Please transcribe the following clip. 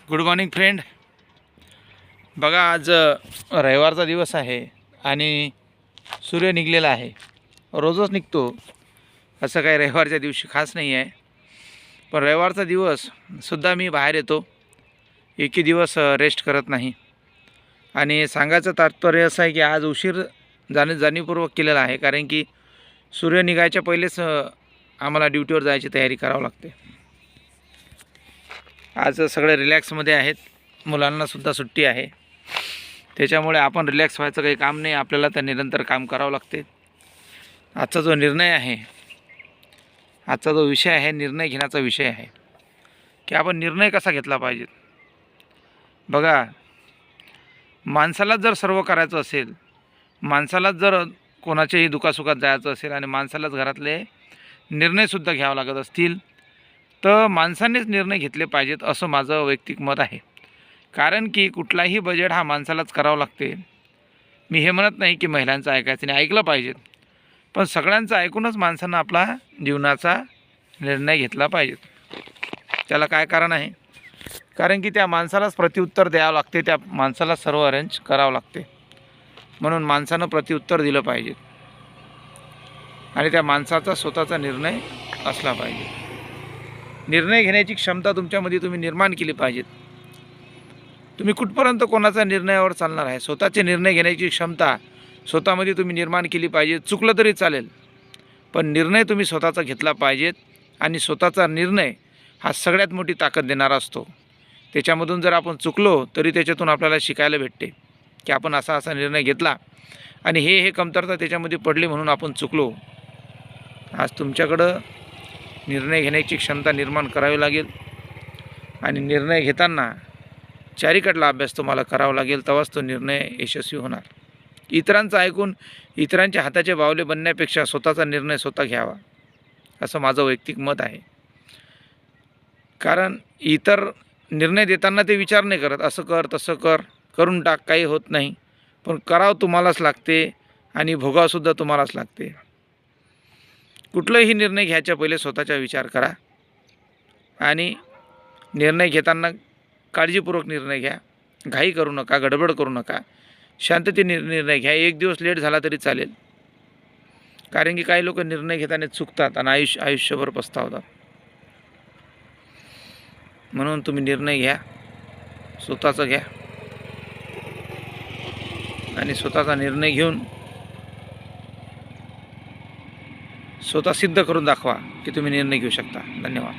Good morning friend. बघा, आज रविवारचा दिवस आहे आणि सूर्य निघलेला आहे. रोजच निघतो, असं काही रविवारच्या दिवशी खास नाही आहे. पण रविवारचा दिवससुद्धा मी बाहेर येतो, एकही दिवस रेस्ट करत नाही. आणि सांगायचं तात्पर्य असं आहे की आज उशीर जाणीवपूर्वक केलेला आहे, कारण की सूर्य निघायच्या पहिलेच आम्हाला ड्युटीवर जायची तयारी करावी लागते. आज सगळे रिलॅक्समध्ये आहेत, मुलांनासुद्धा सुट्टी आहे, त्याच्यामुळे आपण रिलॅक्स व्हायचं काही काम नाही, आपल्याला तर निरंतर काम करावं लागते. आजचा जो निर्णय आहे, आजचा जो विषय आहे, निर्णय घेण्याचा विषय आहे की आपण निर्णय कसा घेतला पाहिजे. बघा, माणसालाच जर सर्व करायचं असेल, माणसालाच जर कोणाच्याही दुखासुखात जायचं असेल आणि माणसालाच घरातले निर्णयसुद्धा घ्यावे लागत असतील, तर माणसानेच निर्णय घेतले पाहिजेत, असं माझं वैयक्तिक मत आहे. कारण की कुठलाही बजेट हा माणसालाच करावं लागते. मी हे म्हणत नाही की महिलांचं ऐकायचं नाही, ऐकलं पाहिजे, पण सगळ्यांचं ऐकूनच माणसानं आपला जीवनाचा निर्णय घेतला पाहिजे. त्याला काय कारण आहे? कारण की त्या माणसालाच प्रत्युत्तर द्यावं लागते, त्या माणसाला सर्व अरेंज करावं लागते. म्हणून माणसानं प्रत्युत्तर दिलं पाहिजे आणि त्या माणसाचा स्वतःचा निर्णय असला पाहिजे. निर्णय घेण्याची क्षमता तुमच्यामध्ये तुम्ही निर्माण केली पाहिजेत. तुम्ही कुठपर्यंत कोणाचा निर्णयावर चालणार आहे? स्वतःचे निर्णय घेण्याची क्षमता स्वतःमध्ये तुम्ही निर्माण केली पाहिजे. चुकलं तरी चालेल, पण निर्णय तुम्ही स्वतःचा घेतला पाहिजेत. आणि स्वतःचा निर्णय हा सगळ्यात मोठी ताकद देणारा असतो. त्याच्यामधून जर आपण चुकलो तरी त्याच्यातून आपल्याला शिकायला भेटते की आपण असा निर्णय घेतला आणि हे कमतरता त्याच्यामध्ये पडली म्हणून आपण चुकलो. आज तुमच्याकडं निर्णय घेण्याची क्षमता निर्माण करावी लागेल आणि निर्णय घेताना चारीकडला अभ्यास तुम्हाला करावा लागेल, तेव्हाच तो निर्णय यशस्वी होणार. इतरांचं ऐकून इतरांच्या हाताचे बावले बनण्यापेक्षा स्वतःचा निर्णय स्वतः घ्यावा, असं माझं वैयक्तिक मत आहे. कारण इतर निर्णय देताना ते विचार नाही करत, असं कर तसं कर, करून टाक, काही होत नाही. पण करावं तुम्हालाच लागते आणि भोगावंसुद्धा तुम्हालाच लागते. कुठलाही निर्णय घ्यायच्या पहिले स्वतःचा विचार करा आणि निर्णय घेताना काळजीपूर्वक निर्णय घ्या. घाई करू नका, गडबड करू नका, शांततेने निर्णय घ्या. एक दिवस लेट झाला तरी चालेल, कारण की काही लोक निर्णय घेताना चुकतात आणि आयुष्यभर पस्तावतात. म्हणून तुम्ही निर्णय घ्या, स्वतःचा घ्या आणि स्वतःचा निर्णय घेऊन स्वतः सिद्ध करून दाखवा की तुम्ही निर्णय घेऊ शकता. धन्यवाद.